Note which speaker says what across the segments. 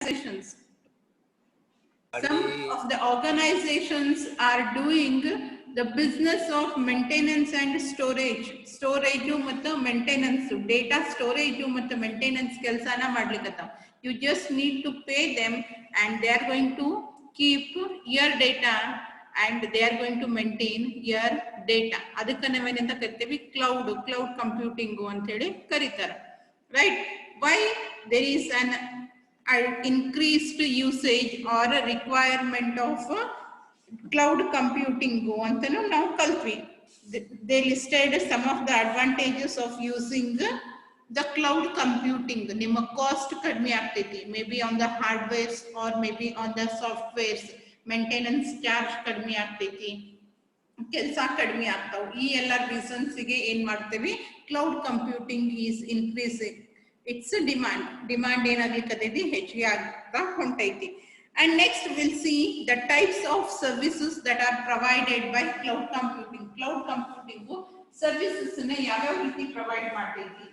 Speaker 1: organizations. Some of the organizations are doing the business of maintenance and storage. Storage ಮತ್ತು maintenance, data storage ಮತ್ತು maintenance ಕೆಲಸನ ಮಾಡ್ಲಿಕ್ಕತ್ತಾವ. You just need to pay them and they are going to keep your data and they are going to maintain your data. ಅದಕ್ಕೆ ನಾವೇನಂತ ಕರಿತೀವಿ cloud computing ಅಂತ ಹೇಳಿ ಕರೀತಾರೆ. Right? Why there is an increased usage or a requirement of cloud computing ಅಂತನೂ ನಾವು ಕಲ್ತ್ವಿ. They listed some of the advantages of using the cloud computing. ನಿಮ್ಮ cost ಕಡಿಮೆ ಆಗ್ತೈತಿ, maybe on the hardwares or maybe on the softwares. Maintenance charge ಕಡಿಮೆ ಆಗ್ತೈತಿ, ಕೆಲಸ ಕಡಿಮೆ ಆಗ್ತಾವ. ಈ ಎಲ್ಲ ರೀಸನ್ಸ್ಗೆ ಏನ್ ಮಾಡ್ತೇವೆ, cloud computing is increasing. It's a demand ಏನಾಗ್ಲಿಕ್ಕತೈತಿ, ಹೆಚ್ಚಿಗೆ ಆಗ್ತಾ ಹೊಂಟೈತಿ. And next we'll see the types of services that are provided by cloud computing. Cloud computing services ನ ಯಾವ್ಯಾವ ರೀತಿ ಪ್ರೊವೈಡ್ ಮಾಡ್ತೈತಿ.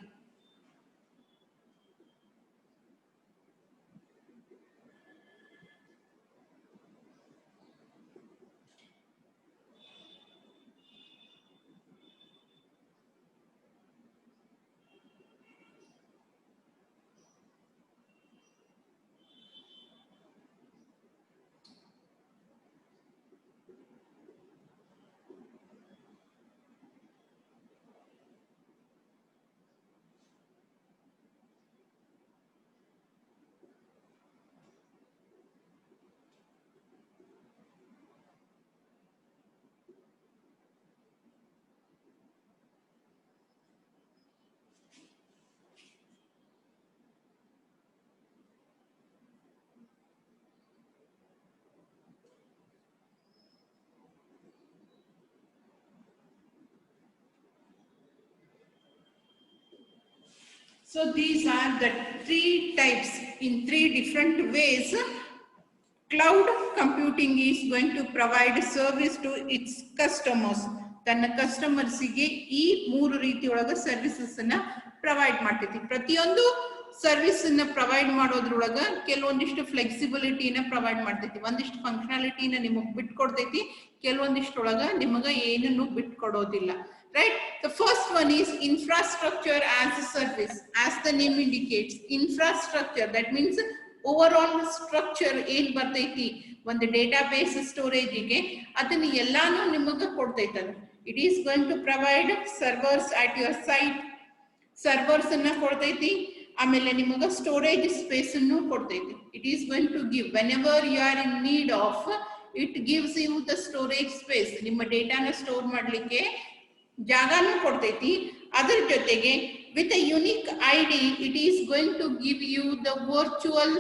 Speaker 1: So these are the three types. In three different ways, cloud computing is going to provide service to its customers. ತನ್ನ ಕಸ್ಟಮರ್ಸಿಗೆ ಈ ಮೂರು ರೀತಿಯೊಳಗ services ಅನ್ನ provide ಮಾಡ್ತೈತಿ. ಪ್ರತಿಯೊಂದು ಸರ್ವಿಸ್ ಅನ್ನ ಪ್ರೊವೈಡ್ ಮಾಡೋದ್ರೊಳಗ ಕೆಲವೊಂದಿಷ್ಟು ಫ್ಲೆಕ್ಸಿಬಿಲಿಟಿನ ಪ್ರೊವೈಡ್ ಮಾಡ್ತೈತಿ. ಒಂದಿಷ್ಟು ಫಂಕ್ಷನಾಲಿಟಿನ ನಿಮಗೆ ಬಿಟ್ಕೊಡ್ತೈತಿ, ಕೆಲವೊಂದಿಷ್ಟೊಳಗ ನಿಮಗ ಏನನ್ನು ಬಿಟ್ಕೊಡೋದಿಲ್ಲ. Right? The first one is infrastructure as a service. As the name indicates, infrastructure, that means overall structure ಏನ್ ಬರ್ತೈತಿ ಒಂದು ಡೇಟಾಬೇಸ್ ಸ್ಟೋರೇಜಿಗೆ, ಅದನ್ನ ಎಲ್ಲಾನು ನಿಮಗೆ ಕೊಡ್ತೈತಲ್ಲ. It is going to provide servers at your site. Servers ಅನ್ನ ಕೊಡ್ತೈತಿ, ಆಮೇಲೆ ನಿಮಗೆ ಸ್ಟೋರೇಜ್ ಸ್ಪೇಸ್ ಅನ್ನು ಕೊಡ್ತೈತಿ. It is going to give whenever you are in need of, it gives you the storage space. ನಿಮ್ಮ ಡೇಟಾನ ಸ್ಟೋರ್ ಮಾಡ್ಲಿಕ್ಕೆ ಜಾಗನೂ ಕೊಡ್ತೈತಿ. ಅದರ ಜೊತೆಗೆ with a unique ID, it is going to give you the virtual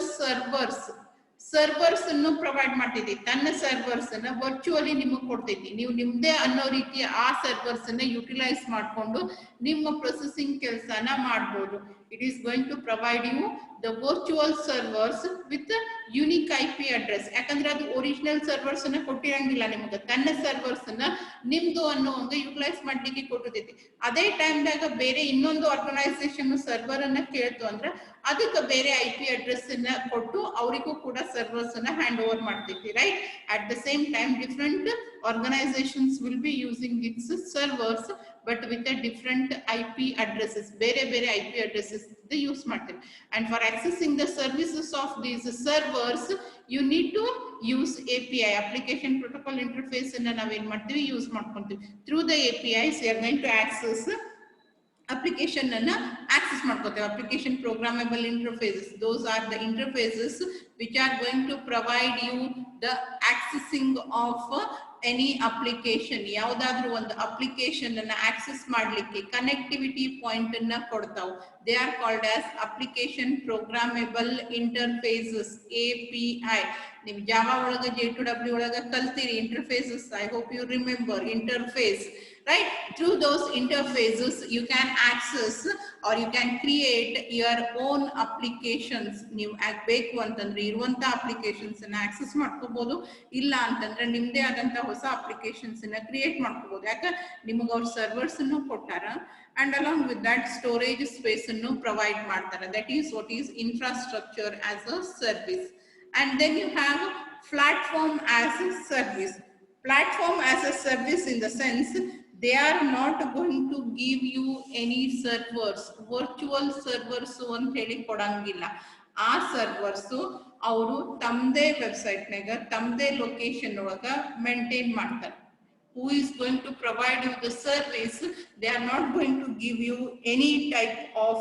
Speaker 1: servers ಅನ್ನು provide ಮಾಡ್ತೈತಿ. ತನ್ನ servers ಅನ್ನ virtually ನಿಮಗೆ ಕೊಡ್ತೈತಿ. ನೀವು ನಿಮ್ದೇ ಅನ್ನೋ ರೀತಿಯ ಆ ಸರ್ವರ್ಸ್ ಅನ್ನ ಯುಟಿಲೈಸ್ ಮಾಡಿಕೊಂಡು ನಿಮ್ಮ ಪ್ರೊಸೆಸಿಂಗ್ ಕೆಲಸನ ಮಾಡಬಹುದು. It is going to provide you the virtual servers with a unique IP address. ಯಾಕಂದ್ರೆ ಅದು ಒರಿಜಿನಲ್ ಸರ್ವರ್ಸ್ ಅನ್ನ ಕೊಟ್ಟಿರಂಗಿಲ್ಲ ನಿಮಗೆ, ತನ್ನ ಸರ್ವರ್ಸ್ ಅನ್ನ ನಿಮ್ದು ಅನ್ನೋ ಹಂಗೆ ಯುಟಿಲೈಸ್ ಮಾಡ್ಲಿಕ್ಕೆ ಕೊಟ್ಟಿರ್ತೈತಿ. ಅದೇ ಟೈಮ್ದಾಗ ಬೇರೆ ಇನ್ನೊಂದು ಆರ್ಗನೈಸೇಷನ್ ಸರ್ವರ್ ಅನ್ನ ಕೇಳ್ತು ಅಂದ್ರೆ ಅದಕ್ಕೆ ಬೇರೆ IP ಅಡ್ರೆಸ್ ಅನ್ನ ಕೊಟ್ಟು ಅವರಿಗೂ ಕೂಡ ಸರ್ವರ್ಸ್ ಅನ್ನ ಹ್ಯಾಂಡ್ ಓವರ್ ಮಾಡ್ತೈತಿ. Right? At the same time different organizations will be using its servers but with a different IP addresses. ಬೇರೆ IP addresses they use ಮಾಡ್ತಾರೆ. And for accessing the services of these servers, you need to use API, application protocol interface ಅನ್ನ ನಾವೇನ್ ಮಾಡ್ತೀವಿ, use ಮಾಡ್ಕೊಂತೀವಿ. Through the APIs you are going to access application ಅನ್ನ access ಮಾಡ್ಕೋತೇವೆ. application programmable interfaces, those are the interfaces which are going to provide you the accessing of any application. ಯಾವುದಾದ್ರೂ ಒಂದು application ಅನ್ನ access ಮಾಡ್ಲಿಕ್ಕೆ connectivity point ಅನ್ನ ಕೊಡ್ತಾವ್. They are called as application programmable interfaces, API. ನೀವು Java ಒಳಗ J2W ಒಳಗ ಕಲ್ತೀರಿ interfaces. I hope you remember interface. right? Through those interfaces you can access or you can create your own applications. ನೀವು ಬೇಕು ಅಂತಂದ್ರೆ ಇರುವಂತ ಅಪ್ಲಿಕೇಶನ್ಸ್ ಅನ್ನ access ಮಾಡ್ಕೋಬಹುದು, ಇಲ್ಲ ಅಂತಂದ್ರೆ ನಿಮ್ದೇ ಆದಂತ ಹೊಸ ಅಪ್ಲಿಕೇಶನ್ಸ್ ಅನ್ನ ಕ್ರಿಯೇಟ್ ಮಾಡ್ಕೋಬಹುದು. ಯಾಕೆ ನಿಮಗೆ ಅವ್ರ ಸರ್ವರ್ಸ್ ಅನ್ನು ಕೊಟ್ಟಾರ and along with that storage space ಅನ್ನು ಪ್ರೊವೈಡ್ ಮಾಡ್ತಾರೆ. that is what is infrastructure as a service. And then you have platform as a service. Platform as a service in the sense they are not going to give you any servers, virtual servers ಅಂತ ಹೇಳಿ ಕೊಡಂಗಿಲ್ಲ. ಆ servers ಅವರು ತಮ್ಮದೇ website ನಾಗ ತಮ್ಮದೇ location ಒಳಗ maintain ಮಾಡ್ತಾರೆ. Who is going to provide you the service? They are not going to give you any type of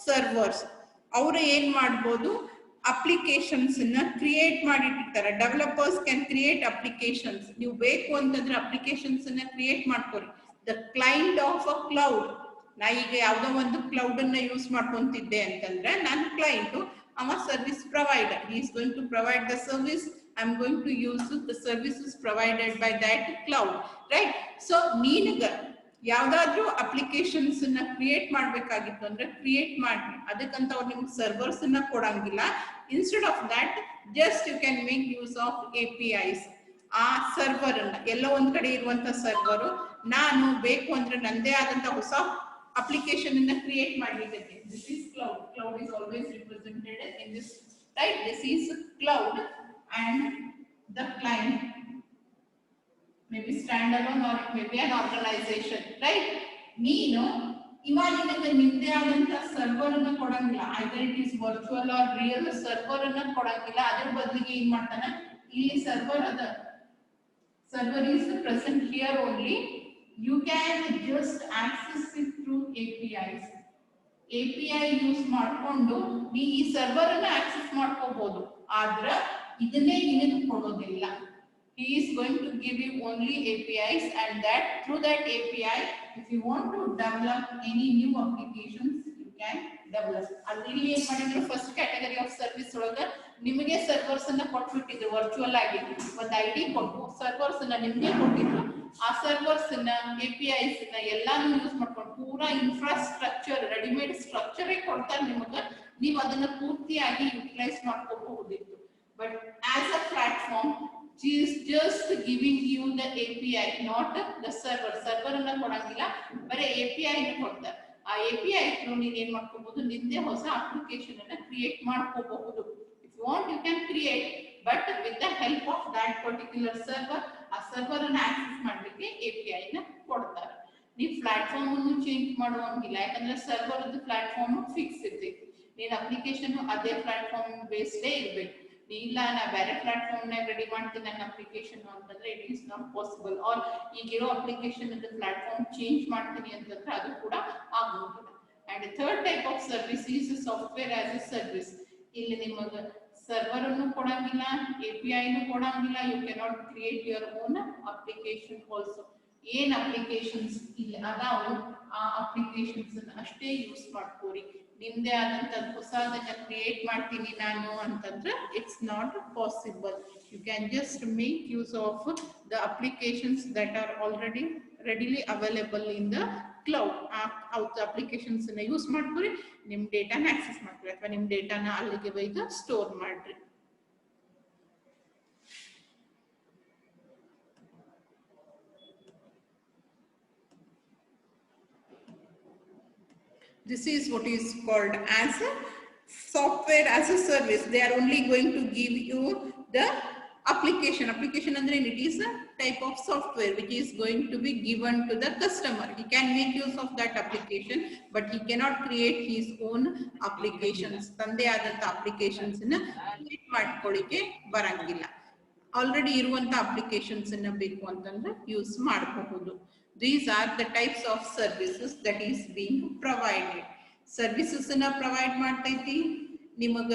Speaker 1: servers. ಅವರು ಏನ್ ಮಾಡ್ಬೋದು, ಅಪ್ಲಿಕೇಶನ್ಸ್ ನ ಕ್ರಿಯೇಟ್ ಮಾಡಿಟ್ಟಿರ್ತಾರೆ. Developers can create applications. ನೀವು ಬೇಕು ಅಂತಂದ್ರೆ ಅಪ್ಲಿಕೇಶನ್ಸ್ ನ ಕ್ರಿಯೇಟ್ ಮಾಡ್ಕೊರಿ. The client of a cloud, ನಾ ಈಗ ಯಾವ್ದೋ ಒಂದು ಕ್ಲೌಡ್ ಅನ್ನ ಯೂಸ್ ಮಾಡ್ಕೊಂತಿದ್ದೆ ಅಂತಂದ್ರೆ ನನ್ನ ಕ್ಲೈಂಟ್ ಅವ service provider. he is going to provide the service. I'm going to use the services provided by that cloud, right? So ನೀನಗ ಯಾವ್ದಾದ್ರು ಅಪ್ಲಿಕೇಶನ್ಸ್ ನ ಕ್ರಿಯೇಟ್ ಮಾಡ್ಬೇಕಾಗಿತ್ತು ಅಂದ್ರೆ ಕ್ರಿಯೇಟ್ ಮಾಡಿ, ಅದಕ್ಕಂತ ಅವ್ರು ನಿಮ್ಗೆ ಸರ್ವರ್ಸ್ ನ ಕೊಡಂಗಿಲ್ಲ. Instead of that just you can make use of APIs. ಆ ಸರ್ವರ್ ಅನ್ನ ಎಲ್ಲೋ ಒಂದ್ ಕಡೆ ಇರುವಂತ ಸರ್ವರ್ ನಾನು ಬೇಕು ಅಂದ್ರೆ ನಂದೇ ಆದಂತ ಹೊಸ ಅಪ್ಲಿಕೇಶನ್ ಅನ್ನ ಕ್ರಿಯೇಟ್ ಮಾಡ್ಲಿಕ್ಕೆ. This is cloud. Cloud is always represented in this, right? This is cloud and the client may be standalone or it may be an organization, right? ನೀನು ಇವಾಗ ನಿಮ್ದೇ ಆದಂತ ಸರ್ವರ್ ಅನ್ನ ಕೊಡಂಗಿಲ್ಲ. either it is virtual or real server ಅನ್ನ ಕೊಡಂಗಿಲ್ಲ. ಅದ್ರ ಬದಲಿಗೆ ಏನ್ ಮಾಡ್ತಾನೆ, ಇಲ್ಲಿ ಸರ್ವರ್ ಅದ, server is present here only. You can just access it through APIs. API use ಮಾಡ್ಕೊಂಡು ನೀ ಈ ಸರ್ವರ್ ಅನ್ನ ಆಕ್ಸೆಸ್ ಮಾಡ್ಕೋಬಹುದು. ಆದ್ರೆ ಇದನ್ನೇ ನಿನಗೆ ಕೊಡೋದಿಲ್ಲ. He is going to give you only APIs, and that through that API if you want to develop any new applications you can develop. ಅಲ್ಲಿ ಏನು ಮಾಡಿದ್ರು, ಫಸ್ಟ್ ಕ್ಯಾಟಗರಿ ಆಫ್ ಸರ್ವಿಸ್ ಒಳಗ ನಿಮಗೆ ಸರ್ವರ್ಸ್ ಅನ್ನ ಕೊಟ್ಬಿಟ್ಟಿದ್ರು. ವರ್ಚುವಲ್ ಆಗಿ ಒಂದು ID ಕೊಟ್ಟು servers ಅನ್ನ ನಿಮಗೆ ಕೊಟ್ಟಿದ್ರು. ಆ ಸರ್ವರ್ಸ್ ನ APIs ನ ಎಲ್ಲಾನು ಯೂಸ್ ಮಾಡ್ಕೊಂಡು ಪೂರಾ ಇನ್ಫ್ರಾಸ್ಟ್ರಕ್ಚರ್ ರೆಡಿಮೇಡ್ ಸ್ಟ್ರಕ್ಚರೇ ಕೊಡ್ತಾರೆ ನಿಮಗೆ. ನೀವು ಅದನ್ನ ಪೂರ್ತಿಯಾಗಿ utilise ಮಾಡ್ಕೋಬಹುದಿತ್ತು. But as a platform, she is just giving you the API, not the server. Server ಅನ್ನ ಕೊಡಂಗಿಲ್ಲ, ಬರೀ API ನ ಕೊಡ್ತಾರೆ. ಆ API ಥ್ರೂ ನೀನು ಏನ್ ಮಾಡ್ಕೋಬಹುದು, ನಿಂದೆ ಹೊಸ ಅಪ್ಲಿಕೇಶನ್ ಅನ್ನ ಕ್ರಿಯೇಟ್ ಮಾಡ್ಕೋಬಹುದು. If you want, you can create, but with the help of that particular server. ಆ ಸರ್ವರ್ ಅನ್ನ ಆಕ್ಸೆಸ್ ಮಾಡ್ಲಿಕ್ಕೆ API ನ ಕೊಡ್ತಾರೆ. ನೀವು ಪ್ಲಾಟ್ಫಾರ್ಮ್ ಅನ್ನು ಚೇಂಜ್ ಮಾಡುವಂಗಿಲ್ಲ, ಯಾಕಂದ್ರೆ ಸರ್ವರ್ ಅದು ಪ್ಲಾಟ್ಫಾರ್ಮ್ ಫಿಕ್ಸ್ ಇರ್ತೈತಿ. ನೀನ್ ಅಪ್ಲಿಕೇಶನ್ ಅದೇ ಪ್ಲಾಟ್ಫಾರ್ಮ್ ಬೇಸ್ಡೇ ಇರ್ಬೇಕು. ಇಲ್ಲ ನಾ ಬೇರೆ ಪ್ಲಾಟ್ಫಾರ್ಮ್ ನಾಗ ರೆಡಿ ಮಾಡ್ತೀನಿ ನನ್ನ ಅಪ್ಲಿಕೇಶನ್ ಅಂತಂದ್ರೆ it is not possible. Or ಈಗಿರೋ ಅಪ್ಲಿಕೇಶನ್ ಅದ ಪ್ಲಾಟ್ಫಾರ್ಮ್ ಚೇಂಜ್ ಮಾಡ್ತೀನಿ ಅಂತಂದ್ರೆ ಅದು ಕೂಡ ಆಗೋದಿಲ್ಲ. And third type of service is software as a service. ಇಲ್ಲಿ ನಿಮಗೆ ಸರ್ವರ್ ಅನ್ನು ಕೊಡಂಗಿಲ್ಲ, API ನು ಕೊಡಂಗಿಲ್ಲ. You cannot create your own application also. ಏನ್ ಅಪ್ಲಿಕೇಶನ್ಸ್ ಇಲ್ಲಿ ಅದಾವು ಆ ಅಪ್ಲಿಕೇಶನ್ಸ್ ಅಷ್ಟೇ ಯೂಸ್ ಮಾಡ್ಕೋರಿ. ನಿಮ್ದೇ ಆದಂತ ಹೊಸದನ್ನ ಕ್ರಿಯೇಟ್ ಮಾಡ್ತೀನಿ ನಾನು ಅಂತಂದ್ರೆ it's not possible. You can just make use of the applications that are already readily available in the cloud. ಆ ಅಪ್ಲಿಕೇಶನ್ಸ್ ನ ಯೂಸ್ ಮಾಡ್ಕೊರಿ, ನಿಮ್ ಡೇಟಾನ ಆಕ್ಸೆಸ್ ಮಾಡ್ಕೊರಿ ಅಥವಾ ನಿಮ್ ಡೇಟಾನ ಅಲ್ಲಿಗೆ ಒಯ್ದು ಸ್ಟೋರ್ ಮಾಡ್ರಿ. This is what is called as a software as a service. They are only going to give you the application. Application andre it is a type of software which is going to be given to the customer. He can make use of that application, but he cannot create his own applications. Tande adanta applications na create ಮಾಡ್ಕೊಳ್ಳಿಕ್ಕೆ ಬರಂಗಿಲ್ಲ. Already ಇರುವಂತ applications ಅನ್ನ ಬೇಕು ಅಂತಂದ್ರೆ use ಮಾಡಬಹುದು. These are the types of services that is being provided. Services ಅನ್ನ provide ಮಾಡ್ತೈತಿ, ನಿಮಗ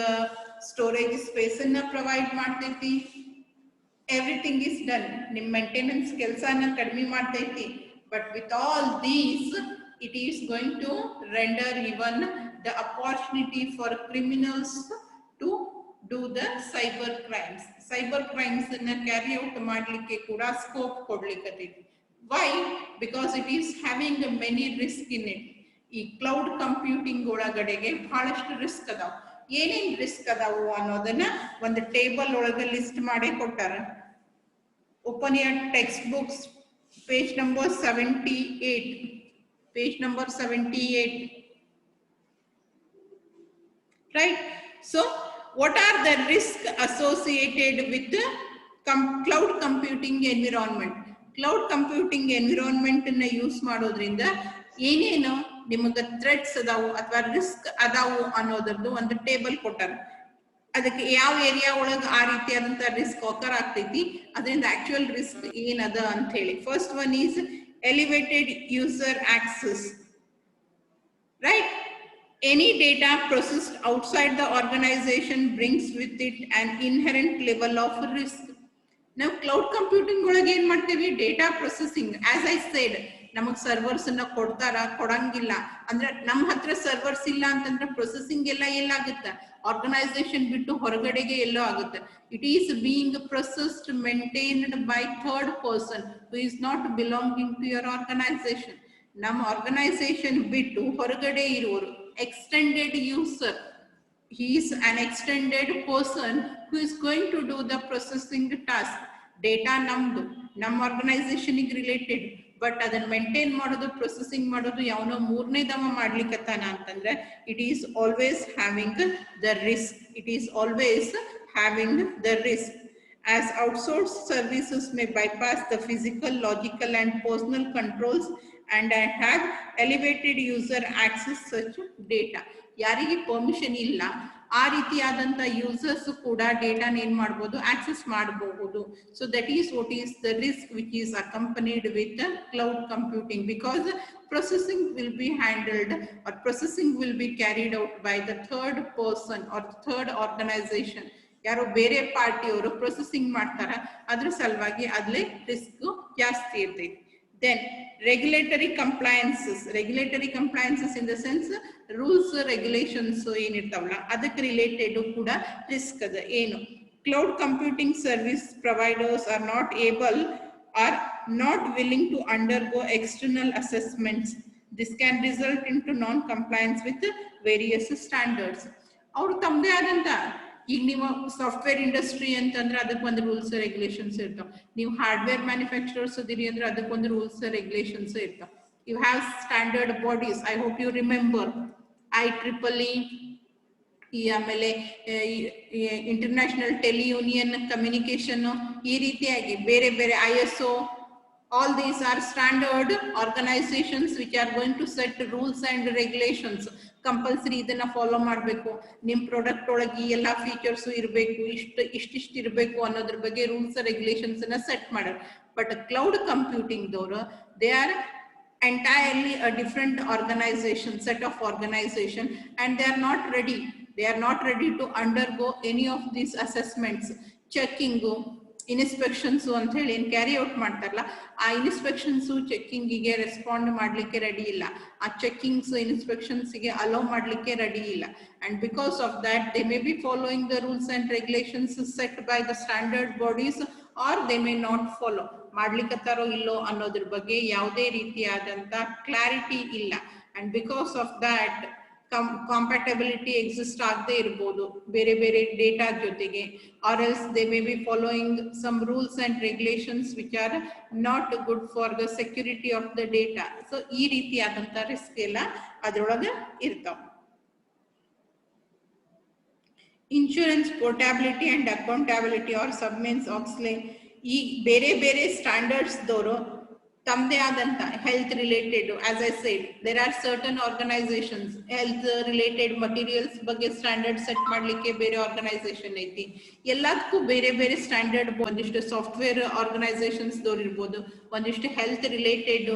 Speaker 1: ಸ್ಟೋರೇಜ್ ಸ್ಪೇಸ್ ಅನ್ನ ಪ್ರೊವೈಡ್ ಮಾಡ್ತೈತಿ. Everything is done. ನಿಮ್ಮ ಮೇಂಟೆನೆನ್ಸ್ ಕೆಲಸನ ಕಡಿಮೆ ಮಾಡ್ತೈತಿ. But with all these it is going to render even the opportunity for criminals to do the cyber crimes. Cyber crimes ಅನ್ನ ಕ್ಯಾರಿ ಔಟ್ ಮಾಡ್ಲಿಕ್ಕೆ ಕೂಡ ಸ್ಕೋಪ್ ಕೊಡ್ಲಿಕ್ಕೆ. Why? Because it is having a many risk in it. ಈ cloud computing ಒಳಗಡೆಗೆ ಬಹಳಷ್ಟು risk ಅದಾವ. ಏನೇನ್ risk ಅದಾವು ಅನ್ನೋದನ್ನ ಒಂದು ಟೇಬಲ್ ಒಳಗೆ ಲಿಸ್ಟ್ ಮಾಡಿ ಕೊಟ್ಟಾರ. Open your text books, page number 78. Page number 78. Right? So, what are the risks associated with the cloud computing environment? Cloud computing environment ಅನ್ನು ಯೂಸ್ ಮಾಡೋದ್ರಿಂದ ಏನೇನು ನಿಮಗೆ ಥ್ರೆಟ್ಸ್ ಅದಾವು ಅಥವಾ ರಿಸ್ಕ್ ಅದಾವು ಅನ್ನೋದ್ರದ್ದು ಒಂದು ಟೇಬಲ್ ಕೊಟ್ಟಾರ. ಅದಕ್ಕೆ ಯಾವ ಏರಿಯಾ ಒಳಗೆ ಆ ರೀತಿಯಾದಂತ ರಿಸ್ಕ್ ಆಕರ್ ಆಗ್ತೈತಿ, ಅದರಿಂದ ಆಕ್ಚುಯಲ್ ರಿಸ್ಕ್ ಏನದ ಅಂತ ಹೇಳಿ. First one is elevated user access. Right? Any data processed outside the organization brings with it an inherent level of risk. Now, cloud computing ಒಳಗೆ ಏನ್ ಮಾಡ್ತೀವಿ? Data processing. As I shed, ನಮಗ್ servers ಅನ್ನ ಕೊಡ್ತಾರ, ಕೊಡಂಗಿಲ್ಲ ಅಂದ್ರೆ ನಮ್ಮ ಹತ್ರ ಸರ್ವರ್ಸ್ ಇಲ್ಲ ಅಂತಂದ್ರೆ ಪ್ರೊಸೆಸಿಂಗ್ ಎಲ್ಲ ಎಲ್ಲಾಗುತ್ತೆ? ಆರ್ಗನೈಸೇಷನ್ ಬಿಟ್ಟು ಹೊರಗಡೆಗೆ ಎಲ್ಲೋ ಆಗುತ್ತೆ. It is being processed, maintained by third person who is not belonging to your organisation. ನಮ್ಮ ಆರ್ಗನೈಸೇಷನ್ ಬಿಟ್ಟು ಹೊರಗಡೆ ಇರುವರು extended user, he is an extended person who is going to do the processing task. Data namdu nam organization ig related, but ಅದನ್ನ maintain ಮಾಡೋದು, processing ಮಾಡೋದು ಯಾವನೋ ಮೂರನೇದವ ಮಾಡ್ಲಿಕ್ಕತ್ತಾನ ಅಂತಂದ್ರೆ it is always having the risk. It is always having the risk. As outsourced services may bypass the physical, logical and personal controls and have elevated user access such data. ಯಾರಿಗೆ permission ಇಲ್ಲ ಆ ರೀತಿಯಾದಂತ users ಕೂಡ ಡೇಟಾನ ಏನ್ ಮಾಡಬಹುದು? Access ಮಾಡಬಹುದು. So that is what is the risk which is accompanied with cloud computing, because processing will be handled or processing will be carried out by the third person or third organization. ಯಾರೋ ಬೇರೆ ಪಾರ್ಟಿಯವರು processing ಮಾಡ್ತಾರ, ಅದ್ರ ಸಲುವಾಗಿ ಅದ್ಲೆ risk ಜಾಸ್ತಿ ಇರ್ತೈತಿ. Then regulatory compliances. Regulatory compliances in the sense rules, regulations ಏನಿರ್ತಾವಲ್ಲ ಅದಕ್ಕೆ related ಕೂಡ risk ಅದ. ಏನು? Cloud computing service providers are not willing to undergo external assessments. This can result into non-compliance with various standards. ಅವ್ರು ತಮ್ಮದೇ ಆದಂತ, ಈಗ ನೀವು software industry ಅಂತಂದ್ರೆ ಅದಕ್ಕೊಂದು ರೂಲ್ಸ್ ರೆಗ್ಯುಲೇಷನ್ಸ್ ಇರ್ತಾವ. ನೀವು ಹಾರ್ಡ್ವೇರ್ ಮ್ಯಾನುಫ್ಯಾಕ್ಚರರ್ಸ್ ಅದಿರಿ ಅಂದ್ರೆ ಅದಕ್ಕೊಂದು ರೂಲ್ಸ್ ರೆಗ್ಯುಲೇಷನ್ಸ್ ಇರ್ತಾವ. You have standard bodies. I hope you remember IEEE, ಆಮೇಲೆ ಇಂಟರ್ನ್ಯಾಷನಲ್ ಟೆಲಿಯೂನಿಯನ್ ಕಮ್ಯುನಿಕೇಶನ್, ಈ ರೀತಿಯಾಗಿ ಬೇರೆ ಬೇರೆ ISO. All these are standard organizations which are going to set rules and regulations. Compulsory ಇದನ್ನ ಫಾಲೋ ಮಾಡಬೇಕು. ನಿಮ್ ಪ್ರಾಡಕ್ಟ್ ಒಳಗೆ ಎಲ್ಲ ಫೀಚರ್ಸ್ ಇರಬೇಕು, ಇಷ್ಟಿಷ್ಟು ಇರಬೇಕು ಅನ್ನೋದ್ರ ಬಗ್ಗೆ ರೂಲ್ಸ್ ರೆಗ್ಯುಲೇಷನ್ಸ್ ಅನ್ನ ಸೆಟ್ ಮಾಡ್ಯಾರ. ಬಟ್ ಕ್ಲೌಡ್ ಕಂಪ್ಯೂಟಿಂಗ್ ದವರು they are entirely a different organization, set of organization, and they are not ready. They are not ready to undergo any of these assessments, checking, inspections ಅಂತ ಹೇಳಿ ಏನ್ carry out ಮಾಡ್ತಾರಲ್ಲ, ಆ inspections checking ಗೆ respond ಮಾಡ್ಲಿಕ್ಕೆ ready ಇಲ್ಲ. ಆ checkings inspections ಗೆ ಅಲೋ ಮಾಡ್ಲಿಕ್ಕೆ ರೆಡಿ ಇಲ್ಲ. And because of that they may be following the rules and regulations set by the standard bodies, or they may not follow. ಮಾಡ್ಲಿಕ್ಕತ್ತಾರೋ ಇಲ್ಲೋ ಅನ್ನೋದ್ರ ಬಗ್ಗೆ ಯಾವುದೇ ರೀತಿಯಾದಂತ ಕ್ಲಾರಿಟಿ ಇಲ್ಲ. And because of that compatibility exist ಆಗದೆ ಇರಬಹುದು ಬೇರೆ ಬೇರೆ ಡೇಟಾ ಜೊತೆಗೆ, or else they may be following some rules and regulations which are not good for the security of the data. So ಈ ರೀತಿಯಾದಂತ ರಿಸ್ಕ್ ಎಲ್ಲ ಅದರೊಳಗೆ ಇರ್ತಾವ. Insurance, portability and accountability or Sarbanes Oxley. ಈ ಬೇರೆ ಬೇರೆ ಸ್ಟ್ಯಾಂಡರ್ಡ್ಸ್ ದವರು ತಮ್ಮದೇ ಆದಂತ health related, as I said there are certain organizations health related materials ಬಗ್ಗೆ ಸ್ಟ್ಯಾಂಡರ್ಡ್ ಸೆಟ್ ಮಾಡ್ಲಿಕ್ಕೆ ಬೇರೆ ಆರ್ಗನೈಸೇಷನ್ ಐತಿ. ಎಲ್ಲದಕ್ಕೂ ಬೇರೆ ಬೇರೆ ಸ್ಟ್ಯಾಂಡರ್ಡ್. ಒಂದಿಷ್ಟು ಸಾಫ್ಟ್ವೇರ್ ಆರ್ಗನೈಸೇಷನ್ಸ್ ದವ್ರು ಇರ್ಬೋದು, ಒಂದಿಷ್ಟು ಹೆಲ್ತ್ ರಿಲೇಟೆಡ್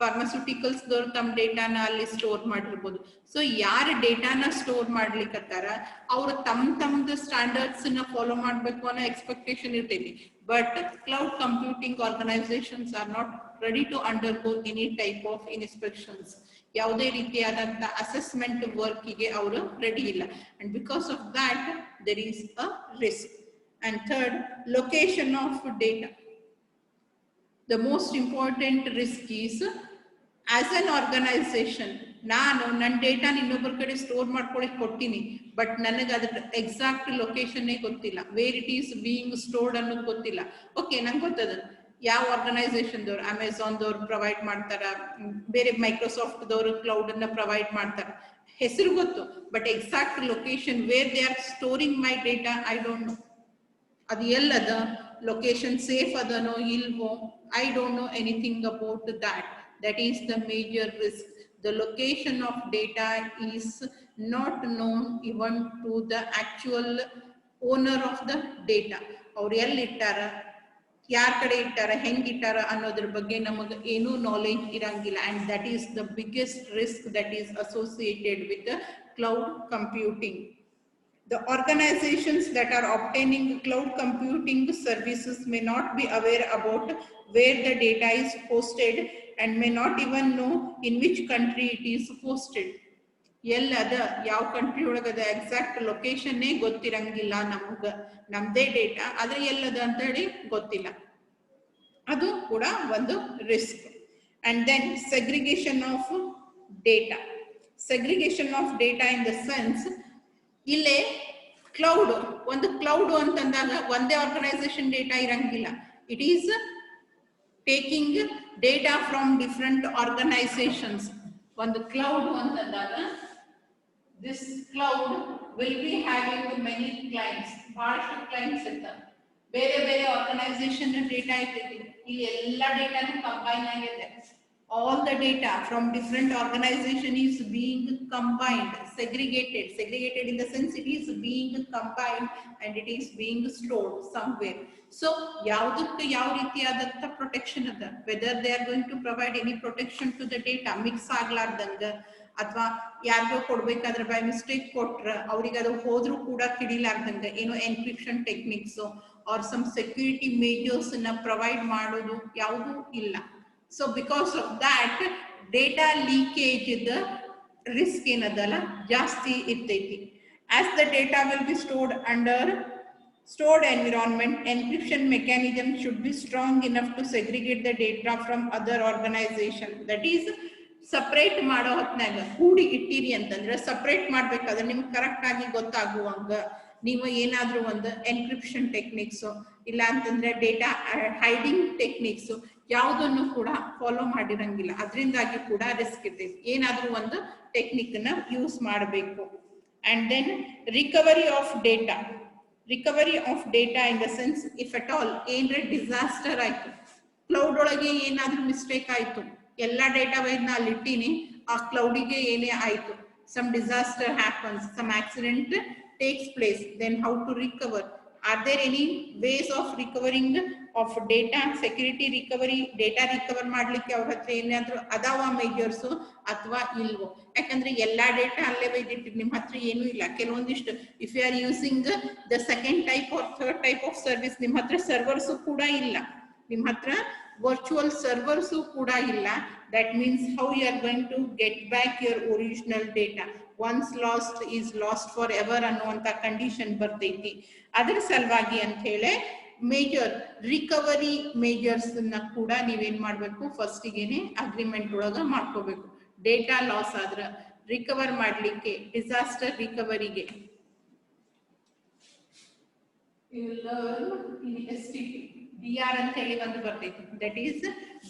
Speaker 1: ಫಾರ್ಮಾಸ್ಯೂಟಿಕಲ್ಸ್ ದವ್ರು ತಮ್ಮ ಡೇಟಾನ ಅಲ್ಲಿ ಸ್ಟೋರ್ ಮಾಡಿರ್ಬೋದು. ಸೊ ಯಾರ ಡೇಟಾನ ಸ್ಟೋರ್ ಮಾಡ್ಲಿಕ್ಕತ್ತಾರ ಅವ್ರು ತಮ್ಮದು ಸ್ಟ್ಯಾಂಡರ್ಡ್ಸ್ ನ ಫಾಲೋ ಮಾಡ್ಬೇಕು ಅನ್ನೋ ಎಕ್ಸ್ಪೆಕ್ಟೇಷನ್ ಇರ್ತೈತಿ. But cloud computing organisations are not ready to undergo any type of inspections. ಯಾವುದೇ ರೀತಿಯಾದಂತ ಅಸೆಸ್ಮೆಂಟ್ ವರ್ಕ್ ಗೆ ಅವರು ರೆಡಿ ಇಲ್ಲ. and because of that there is a risk. and third, location of data. The most important risk is as an organization ನಾನು ನನ್ನ ಡೇಟಾನ ಇನ್ನೊಬ್ಬರ ಕಡೆ store ಮಾಡ್ಕೊಳ್ಳಿಕ್ಕೆ ಕೊಡ್ತೀನಿ, ಬಟ್ ನನಗೆ ಅದ್ರ ಎಕ್ಸಾಕ್ಟ್ ಲೊಕೇಶನ್ನೇ ಗೊತ್ತಿಲ್ಲ, where it is being stored ಅನ್ನೋದು ಗೊತ್ತಿಲ್ಲ. ಓಕೆ, ನಂಗೆ ಗೊತ್ತದ ಯಾವ ಆರ್ಗನೈಸೇಷನ್ದವ್ರು, ಅಮೆಝಾನ್ದವ್ರು ಪ್ರೊವೈಡ್ ಮಾಡ್ತಾರ, ಬೇರೆ ಮೈಕ್ರೋಸಾಫ್ಟ್ದವ್ರು ಕ್ಲೌಡನ್ನು ಪ್ರೊವೈಡ್ ಮಾಡ್ತಾರ, ಹೆಸರು ಗೊತ್ತು, but exact location where they are storing my data I don't know. ಅದು ಎಲ್ಲದ, ಲೊಕೇಶನ್ ಸೇಫ್ ಅದನೋ ಇಲ್ವೋ, I don't know anything about that. That is the major risk. The location of data is not known even to the actual owner of the data. ಅವ್ರು ಎಲ್ಲಿ ಇಟ್ಟಾರ, ಯಾರ ಕಡೆ ಇಟ್ಟಾರ, ಹೆಂಗೆ ಇಟ್ಟಾರ ಅನ್ನೋದ್ರ ಬಗ್ಗೆ ನಮಗೆ ಏನೂ ನಾಲೆಜ್ ಇರಂಗಿಲ್ಲ. and that is the biggest risk that is associated with the cloud computing. The organizations that are obtaining cloud computing services may not be aware about where the data is hosted and may not even know in which country it is hosted. ಎಲ್ಲದ, ಯಾವ country ಒಳಗದ exact ಲೊಕೇಶನ್ನೇ ಗೊತ್ತಿರಂಗಿಲ್ಲ ನಮ್ಗೆ, ನಮ್ದೇ data ಆದ್ರೆ ಎಲ್ಲದ ಅಂತ ಹೇಳಿ ಗೊತ್ತಿಲ್ಲ. ಅದು ಕೂಡ ಒಂದು risk. And then segregation of data. Segregation of data in the sense, ಇಲ್ಲೇ ಕ್ಲೌಡ್, ಒಂದು ಕ್ಲೌಡ್ ಅಂತಂದಾಗ ಒಂದೇ ಆರ್ಗನೈಸೇಷನ್ ಡೇಟಾ ಇರಂಗಿಲ್ಲ. It is taking data from different organisations. ಒಂದು ಕ್ಲೌಡ್ ಅಂತಂದಾಗ this cloud will be having many clients, ಬಹಳಷ್ಟು clients ಇರ್ತಾರೆ, ಬೇರೆ ಬೇರೆ ಆರ್ಗನೈಸೇಷನ್ ಡೇಟಾ ಇರ್ತೈತಿ. ಇಲ್ಲಿ ಎಲ್ಲ ಡೇಟಾನು ಕಂಬೈನ್ ಆಗಿದೆ. All the data from different organization is being combined, segregated. Segregated in the sense it is being combined and it is being stored somewhere. So yaudukku yav ರೀತಿಯಾದಂತ protection ಅದ, whether they are going to provide any protection to the data, mix ಆಗ್ಲಾರ್ದಂಗ, ಅಥವಾ ಯಾರಿಗೋ ಕೊಡ್ಬೇಕಾದ್ರೆ by mistake ಕೊಟ್ರ ಅವ್ರಿಗೆ ಅದು ಹೋದ್ರೂ ಕೂಡ ಕಿಡಿಲಾರ್ದಂಗ ಏನೋ encryption techniques or some security measures ಅನ್ನ ಪ್ರೊವೈಡ್ ಮಾಡೋದು ಯಾವುದೂ ಇಲ್ಲ. So because of that, data leakage the risk ಏನದಲ್ಲ ಜಾಸ್ತಿ ಇರ್ತೈತಿ. As the data will be stored under stored environment, encryption mechanism should be strong enough to segregate the data from other organization. That is, separate ಮಾಡೋ ಹೊತ್ನಾಗ ಕೂಡಿ ಇಟ್ಟಿರಿ ಅಂತಂದ್ರೆ separate ಮಾಡ್ಬೇಕಾದ್ರೆ ನಿಮ್ಗೆ ಕರೆಕ್ಟ್ ಆಗಿ ಗೊತ್ತಾಗುವಂಗ ನೀವು ಏನಾದ್ರೂ ಒಂದು ಎನ್ಕ್ರಿಪ್ಷನ್ ಟೆಕ್ನಿಕ್ಸ್ ಇಲ್ಲ ಅಂತಂದ್ರೆ ಡೇಟಾ ಹೈಡಿಂಗ್ ಟೆಕ್ನಿಕ್ಸ್ ಯಾವುದನ್ನು ಕೂಡ ಫಾಲೋ ಮಾಡಿರಂಗಿಲ್ಲ. ಅದರಿಂದಾಗಿ ಕೂಡ ರಿಸ್ಕ್ ಇರ್ತೈತಿ. ಏನಾದ್ರೂ ಒಂದು ಟೆಕ್ನಿಕ್ ನ ಯೂಸ್ ಮಾಡಬೇಕು. And then recovery of data. Recovery of data in the sense, if at all ಏನ್ರೆ ಡಿಸಾಸ್ಟರ್ ಆಯ್ತು, ಕ್ಲೌಡ್ ಒಳಗೆ ಏನಾದ್ರೂ ಮಿಸ್ಟೇಕ್ ಆಯ್ತು, ಎಲ್ಲಾ ಡೇಟಾ ವೈದ್ನ ಅಲ್ಲಿ ಇಟ್ಟಿನಿ, ಆ ಕ್ಲೌಡಿಗೆ ಏನೇ ಆಯ್ತು, some disaster happens, some accident takes place, then how to recover? Are there any ways of recovering of data, security recovery, data recover ಮಾಡ್ಲಿಕ್ಕೆ ಅವ್ರ ಹತ್ರ ಏನಾದ್ರು ಅದಾವ ಮೇಜರ್ಸ್ ಅಥವಾ ಇಲ್ವೋ? ಯಾಕಂದ್ರೆ ಎಲ್ಲಾ ಡೇಟಾ ಅಲ್ಲೇ ಬೈದಿಟ್ಟು ನಿಮ್ಮ ಹತ್ರ ಏನೂ ಇಲ್ಲ. ಕೆಲವೊಂದಿಷ್ಟು if you are using the second type or third type of service, ನಿಮ್ಮ ಹತ್ರ ಸರ್ವರ್ಸ್ ಕೂಡ ಇಲ್ಲ, ನಿಮ್ಮ ಹತ್ರ virtual servers ಕೂಡ ಇಲ್ಲ. That means how you are going to get back your original data? Once lost is lost forever ಅನ್ನುವಂತ condition ಬರ್ತೈತಿ. ಅದರ ಸಲುವಾಗಿ ಅಂತ ಹೇಳಿ ಮೇಜರ್ ರಿಕವರಿ ಮೇಜರ್ಸ್ ನ ಕೂಡ ನೀವೇನ್ ಮಾಡ್ಬೇಕು, ಫಸ್ಟ್ ಗೆನೆ ಅಗ್ರಿಮೆಂಟ್ ಒಳಗ ಮಾಡ್ಕೋಬೇಕು. ಡೇಟಾ ಲಾಸ್ ಆದ್ರ ರಿಕವರ್ ಮಾಡ್ಲಿಕ್ಕೆ, ಡಿಸಾಸ್ಟರ್ ರಿಕವರಿಗೆ DR ಅಂತ ಹೇಳಿ ಒಂದು ಬರ್ತೈತಿ. That is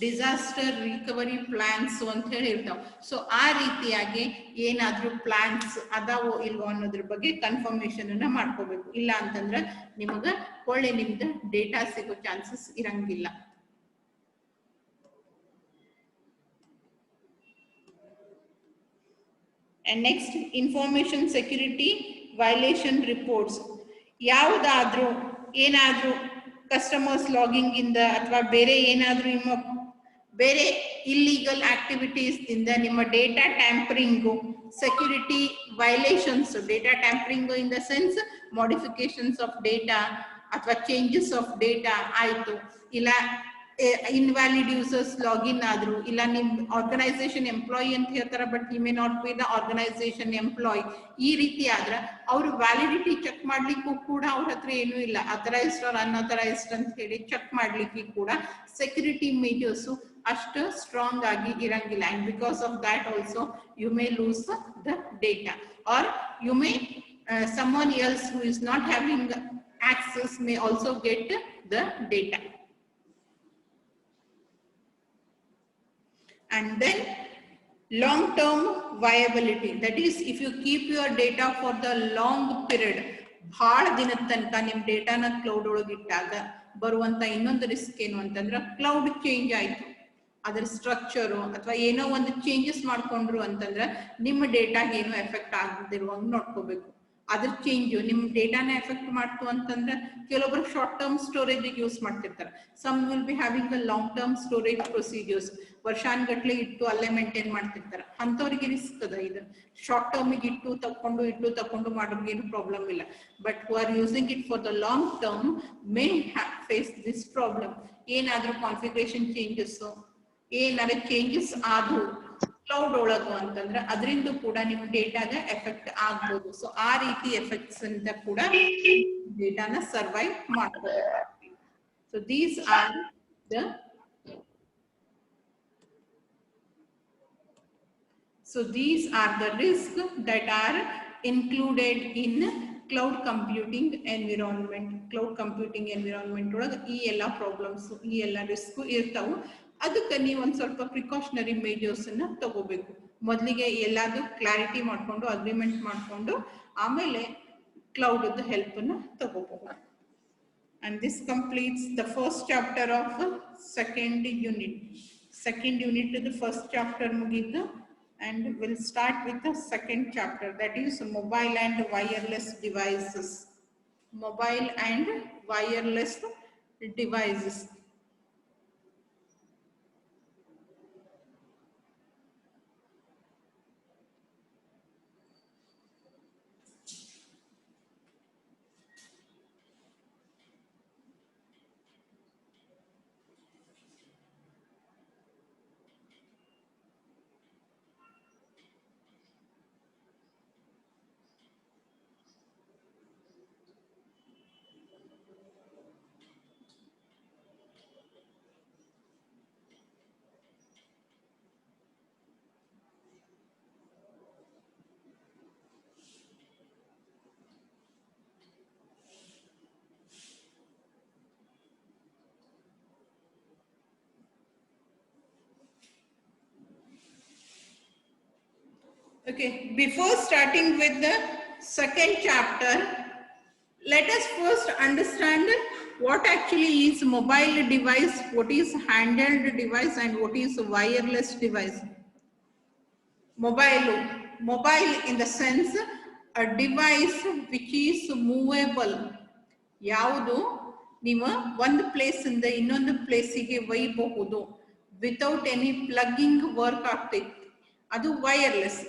Speaker 1: disaster recovery plans ಅಂತ ಹೇಳಿ ಇರ್ತಾವ. ಸೊ ಆ ರೀತಿಯಾಗಿ ಏನಾದ್ರೂ ಪ್ಲಾನ್ಸ್ ಅದಾವೋ ಇಲ್ವೋ ಅನ್ನೋದ್ರ ಬಗ್ಗೆ ಕನ್ಫರ್ಮೇಶನ್ ಅನ್ನ ಮಾಡ್ಕೋಬೇಕು. ಇಲ್ಲ ಅಂತಂದ್ರ ನಿಮಗ ಒಳ್ಳೆ ನಿಮ್ದು ಡೇಟಾ ಸಿಗೋ ಚಾನ್ಸಸ್ ಇರಂಗಿಲ್ಲ. And next, information security violation reports. ಯಾವುದಾದ್ರೂ ಏನಾದ್ರೂ ಕಸ್ಟಮರ್ಸ್ ಲಾಗಿಂಗ್ ಇಂದ ಅಥವಾ ಬೇರೆ ಏನಾದ್ರೂ ನಿಮ್ಮ ಬೇರೆ ಇಲ್ಲಿಗಲ್ ಆಕ್ಟಿವಿಟೀಸ್ ಇಂದ ನಿಮ್ಮ data tampering, security violations, data tampering in the sense modifications of data ಅಥವಾ ಚೇಂಜಸ್ ಆಫ್ ಡೇಟಾ ಆಯ್ತು, ಇಲ್ಲ ಇನ್ವ್ಯಾಲಿಡ್ ಯೂಸರ್ಸ್ ಲಾಗಿನ್ ಆದ್ರು, ಇಲ್ಲ ನಿಮ್ ಆರ್ಗನೈಸೇಷನ್ ಎಂಪ್ಲಾಯಿ ಅಂತ ಹೇಳ್ತಾರೆ ಬಟ್ ಈ may not be the organisation employee, ಈ ರೀತಿ ಆದ್ರೆ ಅವ್ರು ವ್ಯಾಲಿಡಿಟಿ ಚೆಕ್ ಮಾಡ್ಲಿಕ್ಕೂ ಕೂಡ ಅವ್ರ ಹತ್ರ ಏನೂ ಇಲ್ಲ, ಅಥರೈಸ್ಡ್ ಆರ್ ಅನ್ಅಥರೈಸ್ಡ್ ಅಂತ ಹೇಳಿ ಚೆಕ್ ಮಾಡ್ಲಿಕ್ಕೆ ಕೂಡ ಸೆಕ್ಯೂರಿಟಿ ಮೇಜರ್ಸ್ ಅಷ್ಟು ಸ್ಟ್ರಾಂಗ್ ಆಗಿ ಇರಂಗಿಲ್ಲ. And because of that also you may lose the data, or you may someone else who is not having access may also get the data. And then long term viability, that is if you keep your data for the long period, ಬಹಳ ದಿನದ ತನಕ ನಿಮ್ಮ ಡೇಟಾನ cloud ಒಳಗಿಟ್ಟಾಗ ಬರುವಂತ ಇನ್ನೊಂದು risk ಏನು ಅಂತಂದ್ರೆ cloud change ಆಯ್ತು, ಅದರ ಸ್ಟ್ರಕ್ಚರು ಅಥವಾ ಏನೋ ಒಂದು ಚೇಂಜಸ್ ಮಾಡ್ಕೊಂಡ್ರು ಅಂತಂದ್ರೆ ನಿಮ್ಮ ಡೇಟಾಗೆ ಏನೋ ಎಫೆಕ್ಟ್ ಆಗದಿರುವಂಗೆ ನೋಡ್ಕೋಬೇಕು. ಅದ್ರ ಚೇಂಜು ನಿಮ್ಮ ಡೇಟಾನ ಎಫೆಕ್ಟ್ ಮಾಡ್ತು ಅಂತಂದ್ರೆ ಕೆಲವೊಬ್ರು ಶಾರ್ಟ್ ಟರ್ಮ್ ಸ್ಟೋರೇಜ್ ಯೂಸ್ ಮಾಡ್ತಿರ್ತಾರೆ, some will be having a long term storage procedures, ವರ್ಷಾನ್ಗಟ್ಲೆ ಇಟ್ಟು ಅಲ್ಲೇ ಮೇಂಟೈನ್ ಮಾಡ್ತಿರ್ತಾರೆ, ಅಂಥವ್ರಿಗೆ ರಿಸ್ಕ್ ಅದ. ಇದು ಶಾರ್ಟ್ ಟರ್ಮಿಗೆ ಇಟ್ಟು ತಕೊಂಡು ಮಾಡೋರಿಗೆ ಏನು ಪ್ರಾಬ್ಲಮ್ ಇಲ್ಲ, but who are using it for the long term may face this problem. ಏನಾದ್ರೂ ಕಾನ್ಫಿಗರೇಷನ್ ಚೇಂಜಸ್, ಏನಾದ್ರು ಚೇಂಜಸ್ ಆದ್ವು ಕ್ಲೌಡ್ ಒಳಗು ಅಂತಂದ್ರೆ ಅದರಿಂದ ಕೂಡ ನಿಮ್ಮ ಡೇಟಾಗೆ ಎಫೆಕ್ಟ್ ಆಗ್ಬೋದು. ಸೊ ಆ ರೀತಿ ಎಫೆಕ್ಟ್ಸ್ ಅಂತ ಕೂಡ ಡೇಟಾನ ಸರ್ವೈವ್ ಮಾಡ್ಕೋಬೇಕು. So these are the risks that are included in cloud computing environment. Cloud computing environment ಒಳಗೆ ಈ ಎಲ್ಲ ಪ್ರಾಬ್ಲಮ್ಸ್, ಈ ಎಲ್ಲ ರಿಸ್ಕ್ ಇರ್ತಾವು. ಅದಕ್ಕೆ ನೀವು ಒಂದು ಸ್ವಲ್ಪ ಪ್ರಿಕಾಷನರಿ ಮೇಜರ್ಸ್ ಅನ್ನ ತಗೋಬೇಕು. ಮೊದಲಿಗೆ ಎಲ್ಲಾದ್ರೂ ಕ್ಲಾರಿಟಿ ಮಾಡ್ಕೊಂಡು ಅಗ್ರಿಮೆಂಟ್ ಮಾಡ್ಕೊಂಡು ಆಮೇಲೆ ಕ್ಲೌಡ್ ಹೆಲ್ಪ್ ಅನ್ನ ತಗೋಬಹುದು. And this completes the first chapter of second unit. Second unit to the first chapter ಮುಗಿದು, and we'll start with the second chapter, that is mobile and wireless devices. Mobile and wireless devices. Okay, before starting with the second chapter, let us first understand what actually is mobile device, what is handheld device, and what is wireless device. Mobile in the sense a device which is movable. ಯಾವುದು ನೀವು ಒಂದು place ಇಂದ ಇನ್ನೊಂದು ಪ್ಲೇಸಿಗೆ ಒಯ್ಯಬಹುದು without any ಪ್ಲಗ್ಗಿಂಗ್ work ಆಗ್ತೈತಿ, ಅದು wireless.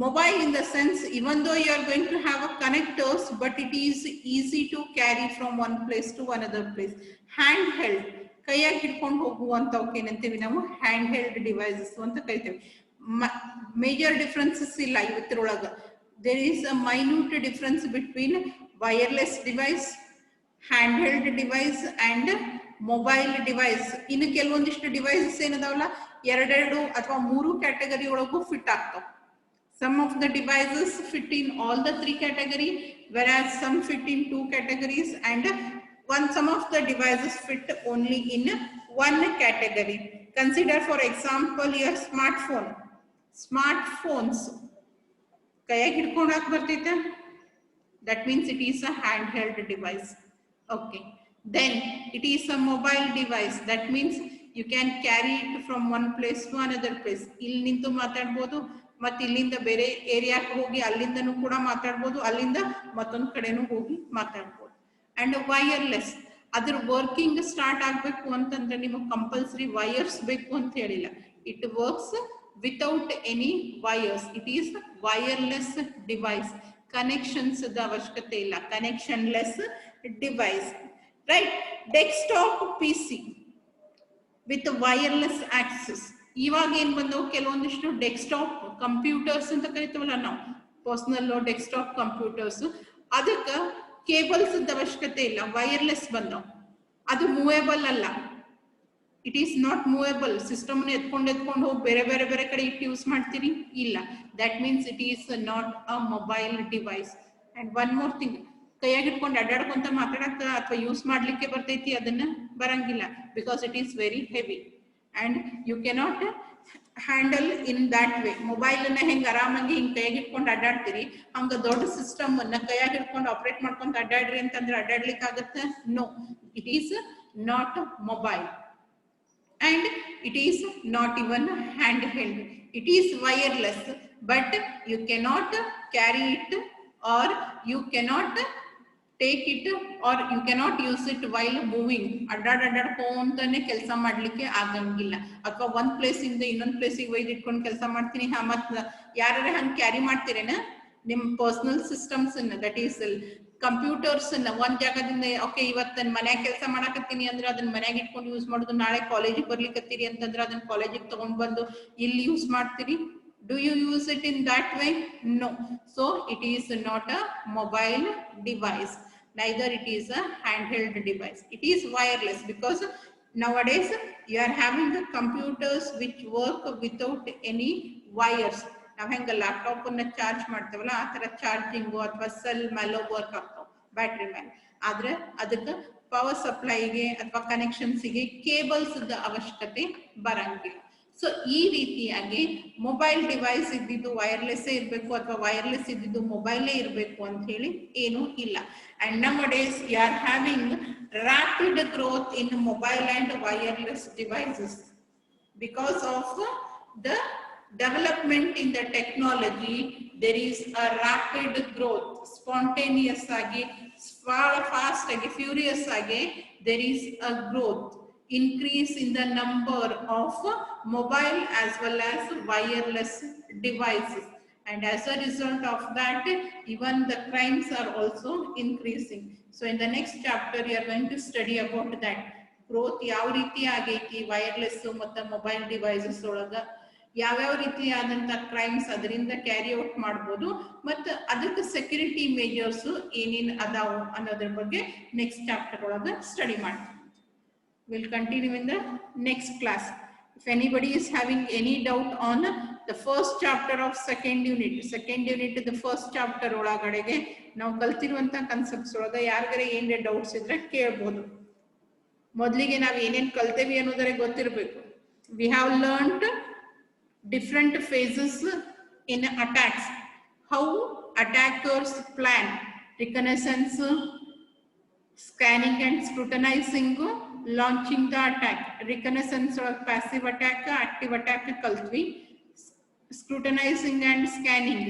Speaker 1: Mobile in the sense, even though you are going to have a connectors, but it is easy to carry from one place to another place. Handheld, ಕೈಯಾಗಿ ಹಿಡ್ಕೊಂಡು ಹೋಗುವಂತವಕ್ಕೆ ಏನಂತೀವಿ ನಾವು hand held devices ಅಂತ ಕರಿತೇವೆ. Major differences ಇಲ್ಲ ಇವತ್ತರೊಳಗ. There is a minute difference between wireless device, hand held device and mobile device. ಇನ್ನು ಕೆಲವೊಂದಿಷ್ಟು devices ಏನದಾವಲ್ಲ ಎರಡೆರಡು ಅಥವಾ ಮೂರು ಕ್ಯಾಟಗರಿ ಒಳಗೂ ಫಿಟ್ ಆಗ್ತಾವ. Some of the devices fit in all the three categories, whereas some fit in two categories, and some of the devices fit only in one category. Consider for example your smartphone. Smartphones kayagi hidkondak bartite, that means it is a handheld device. Okay, then it is a mobile device, that means you can carry it from one place to another place. Illi nintu matadbodu, ಮತ್ತೆ ಇಲ್ಲಿಂದ ಬೇರೆ ಏರಿಯಾಕ್ಕೆ ಹೋಗಿ ಅಲ್ಲಿಂದನೂ ಕೂಡ ಮಾತಾಡ್ಬೋದು, ಅಲ್ಲಿಂದ ಮತ್ತೊಂದು ಕಡೆನೂ ಹೋಗಿ ಮಾತಾಡ್ಬೋದು. ಅಂಡ್ ವೈರ್ಲೆಸ್, ಅದ್ರ ವರ್ಕಿಂಗ್ ಸ್ಟಾರ್ಟ್ ಆಗ್ಬೇಕು ಅಂತಂದ್ರೆ ನಿಮಗೆ ಕಂಪಲ್ಸರಿ ವೈರ್ಸ್ ಬೇಕು ಅಂತ ಹೇಳಿಲ್ಲ. It works without any wires. It is wireless device. Connections ಅವಶ್ಯಕತೆ ಇಲ್ಲ, connection less device. Right. Desktop PC. With wireless access. ಇವಾಗ ಏನ್ ಬಂದವು, ಕೆಲವೊಂದಿಷ್ಟು ಡೆಸ್ಕ್ಟಾಪ್ ಕಂಪ್ಯೂಟರ್ಸ್ ಅಂತ ಕರಿತೀವಲ್ಲ ನಾವು, ಪರ್ಸನಲ್ ಡೆಸ್ಕ್ಟಾಪ್ ಕಂಪ್ಯೂಟರ್ಸ್, ಅದಕ್ಕೆ ಕೇಬಲ್ಸ್ ಅವಶ್ಯಕತೆ ಇಲ್ಲ, ವೈರ್ಲೆಸ್ ಬಂದವು. ಅದು ಮೂವೇಬಲ್ ಅಲ್ಲ, it is not movable. System ಎತ್ಕೊಂಡು ಹೋಗಿ ಬೇರೆ ಬೇರೆ ಬೇರೆ ಕಡೆ ಇಟ್ಟು ಯೂಸ್ ಮಾಡ್ತೀರಿ, ಇಲ್ಲ. That means it is not a mobile device. And one more thing, ಕೈಯಾಗಿ ಇಟ್ಕೊಂಡು ಅಡ್ಡಾಡ್ಕೊಂತ ಮಾತಾಡಕ ಅಥವಾ ಯೂಸ್ ಮಾಡ್ಲಿಕ್ಕೆ ಬರ್ತೈತಿ, ಅದನ್ನ ಬರಂಗಿಲ್ಲ, because it is very heavy and you cannot handle in that way. Mobile ಅನ್ನ ಹೆಂಗ್ ಆರಾಮಾಗಿ ಹಿಂಗ್ ಕೈಯಾಗಿ ಇಟ್ಕೊಂಡು ಅಡ್ಡಾಡ್ತೀರಿ, ಹಂಗ ದೊಡ್ಡ ಸಿಸ್ಟಮ್ ಅನ್ನ ಕೈಯಾಗಿ ಇಟ್ಕೊಂಡು ಆಪರೇಟ್ ಮಾಡ್ಕೊಂತ ಅಡ್ಡಾಡ್ರಿ ಅಂತಂದ್ರೆ ಅಡ್ಡಾಡ್ಲಿಕ್ಕೆ ಆಗತ್ತೆ? No, it is not mobile. And it is not even handheld. It is wireless, but you cannot carry it, or you cannot take it, or you cannot use it while moving. ಅಡ್ಡಾಡ್ಕೊಂತಾನೆ ಕೆಲಸ ಮಾಡ್ಲಿಕ್ಕೆ ಆಗಂಗಿಲ್ಲ. ಅಥವಾ ಒಂದ್ place ಇಂದ ಇನ್ನೊಂದ್ ಪ್ಲೇಸಿಗೆ ಒಯ್ದು ಇಟ್ಕೊಂಡು ಕೆಲಸ ಮಾಡ್ತೀನಿ, ಮತ್ ಯಾರ ಹಂಗ್ ಕ್ಯಾರಿ ಮಾಡ್ತೀರೇನ ನಿಮ್ ಪರ್ಸನಲ್ ಸಿಸ್ಟಮ್ಸ್ ಅನ್ನ, ದಟ್ ಈಸ್ ಕಂಪ್ಯೂಟರ್ಸ್ ಅನ್ನ ಒಂದ್ ಜಾಗದಿಂದ, ಓಕೆ ಇವತ್ತು ನಾನು ಮನ್ಯಾಗ ಕೆಲಸ ಮಾಡಕತ್ತೀನಿ ಅಂದ್ರೆ ಅದನ್ನ ಮನ್ಯಾಗ ಇಟ್ಕೊಂಡು ಯೂಸ್ ಮಾಡೋದು, ನಾಳೆ ಕಾಲೇಜಿಗೆ ಬರ್ಲಿಕ್ಕತ್ತೀರಿ ಅಂತಂದ್ರೆ ಅದನ್ನ ಕಾಲೇಜಿಗೆ ತಗೊಂಡ್ ಬಂದು ಇಲ್ಲಿ ಯೂಸ್ ಮಾಡ್ತೀರಿ. Do you use it in that way? No. So it is not a mobile device, neither it is a handheld device. It is wireless, because nowadays you are having the computers which work without any wires. ನಾವು ಹೆಂಗ laptop ಅನ್ನ charge ಮಾಡ್ತೇವಲ್ಲ, ಆ ತರ charging ಅಥವಾ cell ಮೇಲೆ work ಆಗ್ತಾವ, battery ಮೇಲೆ. ಆದ್ರೆ ಅದಕ್ಕೆ ಪವರ್ ಸಪ್ಲೈಗೆ ಅಥವಾ ಕನೆಕ್ಷನ್ಸ್ಗೆ ಕೇಬಲ್ಸ್ ಅವಶ್ಯಕತೆ ಬರಂಗಿಲ್ಲ. ಸೊ ಈ ರೀತಿಯಾಗಿ ಮೊಬೈಲ್ ಡಿವೈಸ್ ಇದ್ದಿದ್ದು ವೈರ್ಲೆಸ್ ಇರಬೇಕು ಅಥವಾ ವೈರ್ಲೆಸ್ ಇದ್ದಿದ್ದು ಮೊಬೈಲೇ ಇರಬೇಕು ಅಂತ ಹೇಳಿ ಏನೂ ಇಲ್ಲ. And nowadays you are having rapid growth in mobile and wireless devices because of the development in the technology. There is a rapid growth, spontaneous agi, fast agi, furious agi, there is a growth, increase in the number of mobile as well as wireless devices, and as a result of that even the crimes are also increasing. So in the next chapter you are going to study about that growth, ಯಾವ ರೀತಿ ಆಗೈತಿ wireless ಮತ್ತು mobile devices ಒಳಗ, ಯಾವ್ಯಾವ ರೀತಿಯಾದಂತ crimes ಅದರಿಂದ carry out ಮಾಡ್ಬೋದು, ಮತ್ತು ಅದಕ್ಕೆ ಸೆಕ್ಯೂರಿಟಿ ಮೇಜರ್ಸ್ ಏನೇನ್ ಅದಾವು ಅನ್ನೋದ್ರ ಬಗ್ಗೆ ನೆಕ್ಸ್ಟ್ ಚಾಪ್ಟರ್ ಒಳಗ ಸ್ಟಡಿ ಮಾಡ್ತೀವಿ. We'll continue in the next class. If anybody is having any doubt on the first chapter of second unit the first chapter ಒಳಗಡೆಗೆ ನಾವು ಕಲ್ತಿರುವಂತ ಕಾನ್ಸೆಪ್ಟ್ಸ್ ಒಳಗ ಯಾರಿಗಾರೆ ಏನೇ ಡೌಟ್ಸ್ ಇದ್ರೆ ಕೇಳಬಹುದು. ಮೊದಲಿಗೆ ನಾವು ಏನೇನ್ ಕಲ್ತೇವಿ ಅನ್ನೋದರ ಗೊತ್ತಿರಬೇಕು. We have learned different phases in attacks, how attackers plan: reconnaissance, scanning and scrutinizing, launching the attack. Reconnaissance or passive attack, active attack ಕಲ್ತ್ವಿ. Scrutinizing and scanning,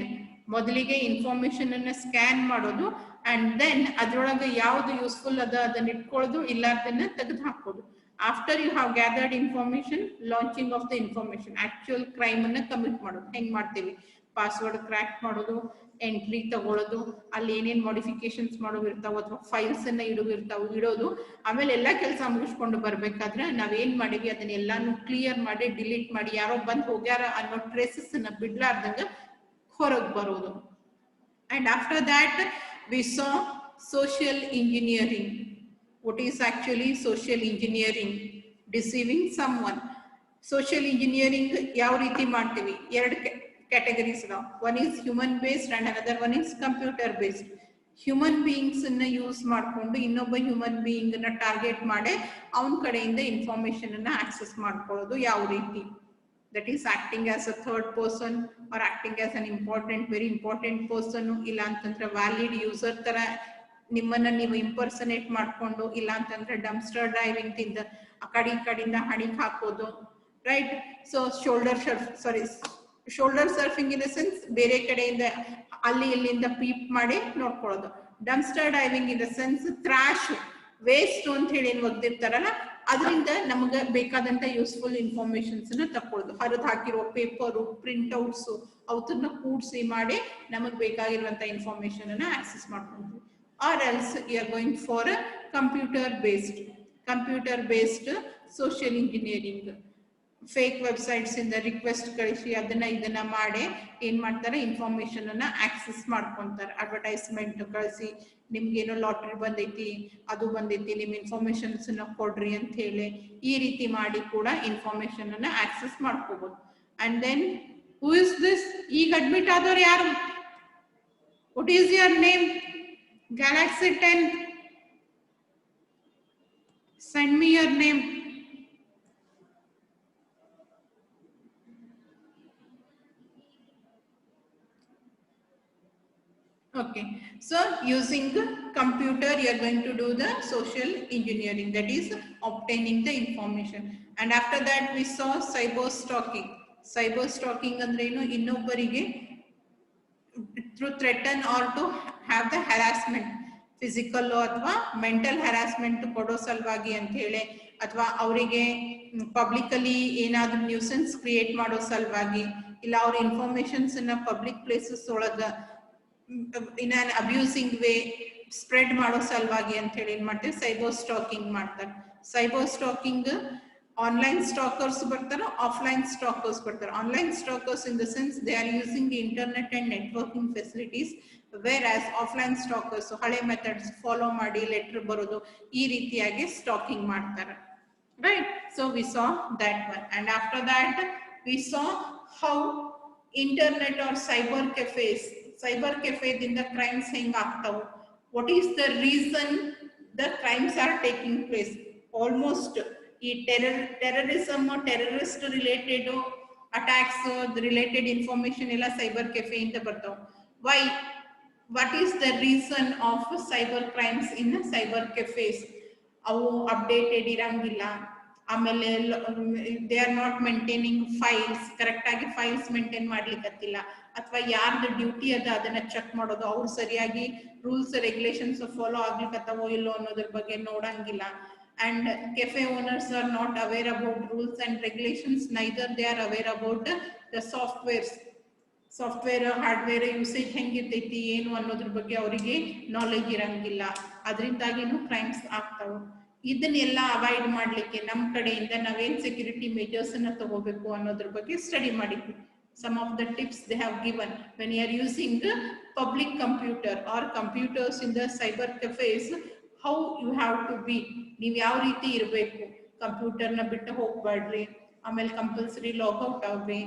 Speaker 1: ಮೊದಲಿಗೆ ಇನ್ಫಾರ್ಮೇಶನ್ ಅನ್ನ ಸ್ಕ್ಯಾನ್ ಮಾಡೋದು, ಅಂಡ್ ದೆನ್ ಅದ್ರೊಳಗೆ ಯಾವ್ದು ಯೂಸ್ಫುಲ್ ಅದ ಅದನ್ನ ಇಟ್ಕೊಳ್ಳೋದು, ಇಲ್ಲ ಅದನ್ನ ತೆಗೆದು ಹಾಕೋದು. After you have gathered information, launching of the information, actual crime ಅನ್ನ ಕಮಿಟ್ ಮಾಡೋದು. ಹೆಂಗ್ ಮಾಡ್ತೀವಿ? ಪಾಸ್ವರ್ಡ್ ಕ್ರ್ಯಾಕ್ ಮಾಡೋದು, ಎಂಟ್ರಿ ತಗೊಳ್ಳೋದು, ಅಲ್ಲಿ ಏನೇನ್ ಮಾಡಿಫಿಕೇಶನ್ಸ್ ಮಾಡೋದು ಇರ್ತಾವ ಅಥವಾ ಫೈಲ್ಸ್ ಅನ್ನ ಇಡೋದು. ಆಮೇಲೆ ಎಲ್ಲಾ ಕೆಲಸ ಮುಗಿಸ್ಕೊಂಡು ಬರ್ಬೇಕಾದ್ರೆ ನಾವೇನ್ ಮಾಡಿವಿ ಅದನ್ನೆಲ್ಲಾನು ಕ್ಲಿಯರ್ ಮಾಡಿ ಡಿಲೀಟ್ ಮಾಡಿ, ಯಾರೋ ಬಂದ್ ಹೋಗ್ಯಾರ ಅನ್ನೋ ಟ್ರೇಸಸ್ ಅನ್ನ ಬಿಡ್ಲಾರ್ದಂಗ ಹೊರಗೆ ಬರೋದು. And after that we saw social engineering. What is actually social engineering? Deceiving someone. Social engineering ಯಾವ ರೀತಿ ಮಾಡ್ತೀವಿ? ಎರಡು categories now. One is human based and another one is computer based. Human beings ಅನ್ನ use ಮಾಡ್ಕೊಂಡು ಇನ್ನೊಬ್ಬ human being ಅನ್ನ target ಮಾಡಿ ಅವನ ಕಡೆಯಿಂದ ಇನ್ಫಾರ್ಮೇಶನ್ ಅನ್ನ ಆಕ್ಸೆಸ್ ಮಾಡ್ಕೊಳ್ಳೋದು ಯಾವ ರೀತಿ? That is acting as a third person or acting as an important, very important person. ಇಲ್ಲ ಅಂತಂದ್ರೆ ವ್ಯಾಲಿಡ್ ಯೂಸರ್ ತರ ನಿಮ್ಮನ್ನ ನೀವು ಇಂಪರ್ಸನೇಟ್ ಮಾಡ್ಕೊಂಡು, ಇಲ್ಲ ಅಂತಂದ್ರೆ ಡಂಪ್ಸ್ಟರ್ ಡ್ರೈವಿಂಗ್ ತಿಂದ ಆ ಕಡೆಯಿಂದ ಹಣಿಗೆ ಹಾಕೋದು, right? So shoulder surfing in the sense ಬೇರೆ ಕಡೆಯಿಂದ ಅಲ್ಲಿ ಇಲ್ಲಿಂದ ಪೀಪ್ ಮಾಡಿ ನೋಡ್ಕೊಳ್ಳೋದು. Dumpster diving in the sense trash, waste ಅಂತ ಹೇಳಿ ಏನ್ ಒಗ್ದಿರ್ತಾರಲ್ಲ ಅದರಿಂದ ನಮಗೆ ಬೇಕಾದಂತ ಯೂಸ್ಫುಲ್ ಇನ್ಫಾರ್ಮೇಶನ್ಸ್ ನ ತಕೊಳ್ಳೋದು. ಹರಿದು ಹಾಕಿರೋ ಪೇಪರು, ಪ್ರಿಂಟ್ ಔಟ್ಸ್ ಅವನ್ನ ಕೂಡ್ಸಿ ಮಾಡಿ ನಮಗ್ ಬೇಕಾಗಿರುವಂತ ಇನ್ಫಾರ್ಮೇಶನ್ ಅನ್ನ ಆಕ್ಸೆಸ್ ಮಾಡ್ಕೊಂಡ್ವಿ. Or else you are going for a computer based. Computer based social engineering. Fake websites ಇಂದ ರಿಕ್ವೆಸ್ಟ್ ಕಳಿಸಿ ಇದನ್ನ ಮಾಡಿ ಏನ್ ಮಾಡ್ತಾರೆ, ಇನ್ಫಾರ್ಮೇಶನ್ ಅನ್ನ ಆಕ್ಸೆಸ್ ಮಾಡ್ಕೊಂತಾರೆ. ಅಡ್ವರ್ಟೈಸ್ಮೆಂಟ್ ಕಳಿಸಿ ನಿಮ್ಗೇನೋ ಲಾಟ್ರಿ ಬಂದೈತಿ, ಅದು ಬಂದೈತಿ, ನಿಮ್ ಇನ್ಫಾರ್ಮೇಶನ್ಸ್ ಕೊಡ್ರಿ ಅಂತ ಹೇಳಿ ಈ ರೀತಿ ಮಾಡಿ ಕೂಡ ಇನ್ಫಾರ್ಮೇಶನ್ ಅನ್ನ ಆಕ್ಸೆಸ್ ಮಾಡ್ಕೋಬಹುದು. And then who is this? ಈಗ ಅಡ್ಮಿಟ್ ಆದವ್ರು ಯಾರು? What is your name? Galaxy 10, send me your name. Okay, so using the computer you are going to do the social engineering, that is obtaining the information. And after that we saw cyber stalking. Cyber stalking andre enu, innobbarige through threaten or to have the harassment, physical ಅಥವಾ mental harassment ಕೊಡೋ ಸಲುವಾಗಿ ಅಂತ ಹೇಳಿ, ಅಥವಾ ಅವರಿಗೆ publicly ಏನಾದ್ರೂ nuisance create ಮಾಡೋ ಸಲುವಾಗಿ, ಇಲ್ಲ ಅವ್ರ ಇನ್ಫಾರ್ಮೇಶನ್ಸ್ ಅನ್ನ ಪಬ್ಲಿಕ್ ಪ್ಲೇಸಸ್ ಒಳಗ in an abusing way spread ಮಾಡೋ ಸಲುವಾಗಿ ಅಂತ ಹೇಳಿ ಏನ್ ಮಾಡ್ತಾರೆ, ಸೈಬರ್ ಸ್ಟಾಕಿಂಗ್ ಮಾಡ್ತಾರೆ. ಸೈಬರ್ ಸ್ಟಾಕಿಂಗ್ ಆನ್ಲೈನ್ ಸ್ಟಾಕರ್ಸ್ ಬರ್ತಾರೆ, ಆಫ್ಲೈನ್ ಸ್ಟಾಕರ್ಸ್ ಬರ್ತಾರೆ. Online stalkers in the sense they are using the internet and networking facilities, whereas offline stalkers ಹಳೆ ಮೆಥಡ್ಸ್ ಫಾಲೋ ಮಾಡಿ ಲೆಟರ್ ಬರೋದು ಈ ರೀತಿಯಾಗಿ ಸ್ಟಾಕಿಂಗ್ ಮಾಡ್ತಾರೆ. Right, so we saw that one. And after that we saw how internet or cyber ಕೆಫೆದಿಂದ crimes ಹೆಂಗ್ ಆಗ್ತಾವು, what is the reason the crimes are taking place. Almost ಈ terrorism, terrorist related attacks related information ಎಲ್ಲ cyber ಕೆಫೆಯಿಂದ ಬರ್ತಾವ. Why? What is the reason of cyber crimes in cyber cafes? ಅವು updated ಇರಂಗಿಲ್ಲ, ಆಮೇಲೆ they are not maintaining files, correct ಆಗಿ files maintain ಮಾಡ್ಲಿಕ್ಕತ್ತಿಲ್ಲ, ಅಥವಾ ಯಾರ್ದು ಡ್ಯೂಟಿ ಅದ ಅದನ್ನ ಚೆಕ್ ಮಾಡೋದು, ಅವ್ರು ಸರಿಯಾಗಿ ರೂಲ್ಸ್ ರೆಗ್ಯುಲೇಷನ್ಸ್ ಫಾಲೋ ಆಗ್ಲಿಕ್ಕತ್ತವೋ ಇಲ್ಲೋ ಅನ್ನೋದ್ರ ಬಗ್ಗೆ ನೋಡಂಗಿಲ್ಲ. And cafe owners are not aware about rules and regulations, neither they are aware about the software hardware usage ಹೆಂಗಿರ್ತೈತಿ ಏನು ಅನ್ನೋದ್ರ ಬಗ್ಗೆ ಅವರಿಗೆ ನಾಲೆಜ್ ಇರಂಗಿಲ್ಲ. ಅದರಿಂದಾಗಿನೂ ಕ್ರೈಮ್ಸ್ ಆಗ್ತಾವೆ. ಇದನ್ನೆಲ್ಲ ಅವಾಯ್ಡ್ ಮಾಡ್ಲಿಕ್ಕೆ ನಮ್ಮ ಕಡೆಯಿಂದ ನಾವೇನ್ ಸೆಕ್ಯೂರಿಟಿ ಮೆಜರ್ಸ್ ಅನ್ನ ತಗೋಬೇಕು ಅನ್ನೋದ್ರ ಬಗ್ಗೆ ಸ್ಟಡಿ ಮಾಡಿದ್ವಿ. Some of the tips they have given when you are using public computer or computers in the cyber cafes, how you have to be, ನೀವು ಯಾವ ರೀತಿ ಇರಬೇಕು, ಕಂಪ್ಯೂಟರ್ನ ಬಿಟ್ಟು ಹೋಗ್ಬೇಡ್ರಿ, ಆಮೇಲೆ ಕಂಪಲ್ಸರಿ ಲಾಗ್ಔಟ್ ಆಗ್ರಿ,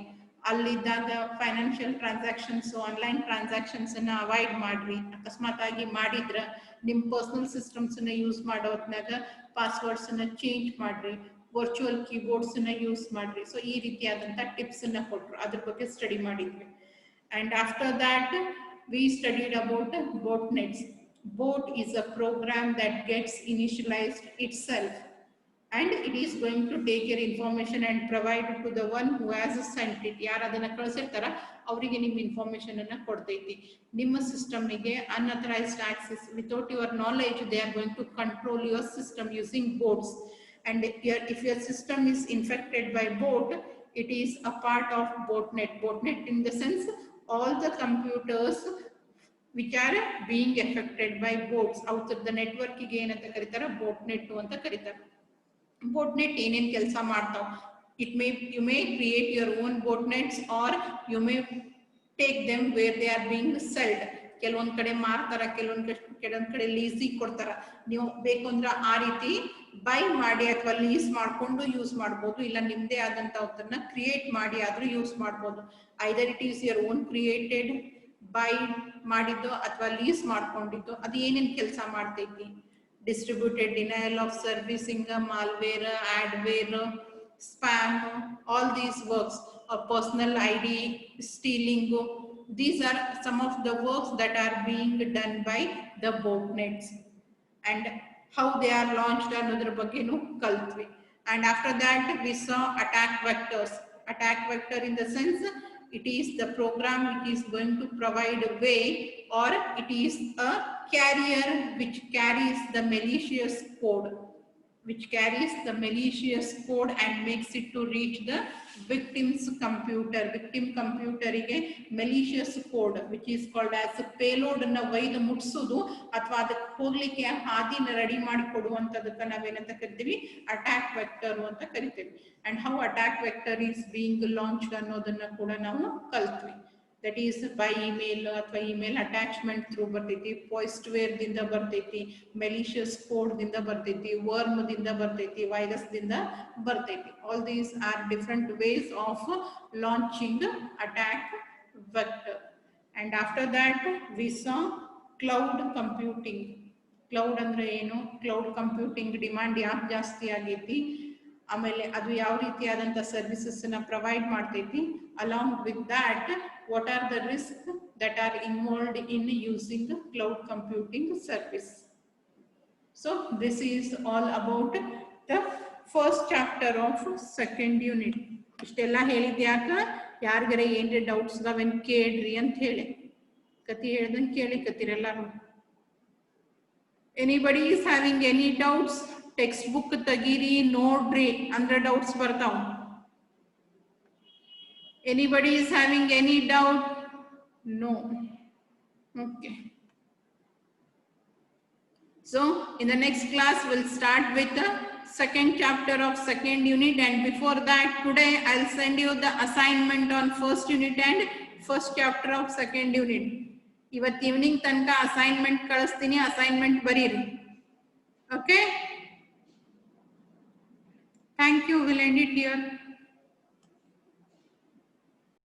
Speaker 1: ಅಲ್ಲಿದ್ದಾಗ ಫೈನಾನ್ಷಿಯಲ್ ಟ್ರಾನ್ಸಾಕ್ಷನ್ಸ್, ಆನ್ಲೈನ್ ಟ್ರಾನ್ಸಾಕ್ಷನ್ಸ್ ಅನ್ನ avoid ಮಾಡ್ರಿ. ಅಕಸ್ಮಾತ್ ಆಗಿ ಮಾಡಿದ್ರ ನಿಮ್ ಪರ್ಸನಲ್ ಸಿಸ್ಟಮ್ಸ್ ಅನ್ನ ಯೂಸ್ ಮಾಡೋ ಹೊತ್ನಾಗ ಪಾಸ್ವರ್ಡ್ಸ್ ಅನ್ನ ಚೇಂಜ್ ಮಾಡ್ರಿ, ವರ್ಚುವಲ್ ಕೀಬೋರ್ಡ್ಸ್ ಅನ್ನ ಯೂಸ್ ಮಾಡ್ರಿ. ಸೊ ಈ ರೀತಿಯಾದಂತ ಟಿಪ್ಸ್ ಅನ್ನ ಕೊಟ್ರು, ಅದ್ರ ಬಗ್ಗೆ ಸ್ಟಡಿ ಮಾಡಿದ್ವಿ. And after that V studied about botnets. Bot is a program that gets initialized itself and it is going to take your information and provide it to the one who has sent it. ಯಾರು ಅದನ್ನ ಕಳಿಸಿರ್ತಾರ ಅವರಿಗೆ ನಿಮ್ಮ information ಅನ್ನ ಕೊಡ್ತೈತಿ. ನಿಮ್ಮ ಸಿಸ್ಟಮ್ಗೆ unauthorized access without your knowledge, they are going to control your system using bots. And if your system is infected by bot, it is a part of botnet. Botnet in the sense all the computers which are being affected by bots out of the network ಗೆ ಏನಂತ ಕರೀತಾರ, botnet ಅಂತ ಕರೀತಾರ. botnet ಏನೇನ್ ಕೆಲಸ ಮಾಡ್ತಾವ, you may create your own botnets or you may take them where they are being sold. ಕೆಲವೊಂದ್ ಕಡೆ ಮಾರ್ತಾರ, ಕೆಲವೊಂದ್ ಕಡೆ ಲೀಸಿಗೆ ಕೊಡ್ತಾರ. ನೀವು ಬೇಕು ಅಂದ್ರೆ ಆ ರೀತಿ ಬೈ ಮಾಡಿ ಅಥವಾ ಲೀಸ್ ಮಾಡ್ಕೊಂಡು ಯೂಸ್ ಮಾಡ್ಬೋದು, ಇಲ್ಲ ನಿಮ್ದೇ ಆದಂತವನ್ನ ಕ್ರಿಯೇಟ್ ಮಾಡಿ ಆದ್ರೂ ಯೂಸ್ ಮಾಡ್ಬೋದು. Either it is your own created, by ಮಾಡಿದ್ದು ಅಥವಾ ಲೀಸ್ ಮಾಡ್ಕೊಂಡಿದ್ದು. ಅದು ಏನೇನ್ ಕೆಲಸ ಮಾಡ್ತೈತಿ, distributed denial of servicing, malware, adware, spam, all these works, personal ID stealing, these are some of the works that are being done by the botnets. And how they are launched another bagenu kaltvi. And after that we saw attack vectors. Attack vector in the sense it is the program which is going to provide a way, or it is a carrier which carries the malicious code, and makes it to reach the victim's computer. Victim computer ige malicious code which is called as a payload na ವೈದು ಮುಟ್ಸೋದು ಅಥವಾ ಹೋಗ್ಲಿಕ್ಕೆ ಹಾದಿನ ready ಮಾಡಿ ಕೊಡುವಂತದಕ್ಕೆ ನಾವೇನಂತ ಕರಿತೀವಿ, attack vector ಅಂತ ಕರಿತೀವಿ. And how attack vector is being launched ಅನ್ನೋದನ್ನ ಕೂಡ ನಾವು ಕಲ್ತ್ವಿ. ದಟ್ ಈಸ್ ಬೈ ಇಮೇಲ್ ಅಥವಾ ಇಮೇಲ್ ಅಟ್ಯಾಚ್ಮೆಂಟ್ ಥ್ರೂ ಬರ್ತೈತಿ, ಪಾಯ್ಸ್ಟ್ವೇರ್ ದಿಂದ ಬರ್ತೈತಿ, ಮೆಲಿಷಿಯಸ್ ಕೋಡ್ ದಿಂದ ಬರ್ತೈತಿ, ವರ್ಮ್ ದಿಂದ ಬರ್ತೈತಿ, ವೈರಸ್ ದಿಂದ ಬರ್ತೈತಿ. All these are different ways of launching attack vector. And after that we saw cloud computing. Cloud ಅಂದ್ರೆ ಏನು, cloud computing ಡಿಮಾಂಡ್ ಯಾಕೆ ಜಾಸ್ತಿ ಆಗೈತಿ, ಆಮೇಲೆ ಅದು ಯಾವ ರೀತಿಯಾದಂಥ ಸರ್ವಿಸಸ್ ನ ಪ್ರೊವೈಡ್ ಮಾಡ್ತೈತಿ, along with that what are the risks that are involved in using cloud computing service. So this is all about the first chapter of second unit. ಇಷ್ಟೆಲ್ಲ ಹೇಳಿದ್ಯಾಕ, ಯಾರಿಗಾರ ಏನ್ರಿ ಡೌಟ್ಸ್ ಅದಾವೇನ್ ಕೇಳ್ರಿ ಅಂತ ಹೇಳಿ, ಕತಿ ಹೇಳ್ದಂಗೆ ಕೇಳಿಕತ್ತೀರೆಲ್ಲಾರು. Anybody is having any doubts, textbook ತೆಗೀರಿ ನೋಡ್ರಿ ಅಂದ್ರೆ ಡೌಟ್ಸ್ ಬರ್ತಾವ. Anybody is having any doubt? No. Okay. So in the next class we'll start with the second chapter of second unit, and before that today I'll send you the assignment on first unit and first chapter of second unit. ಇವತ್ತು evening ತನಕ assignment ಕಳಿಸ್ತೀನಿ, assignment ಬರೀರಿ. Okay, thank you, we'll end it here.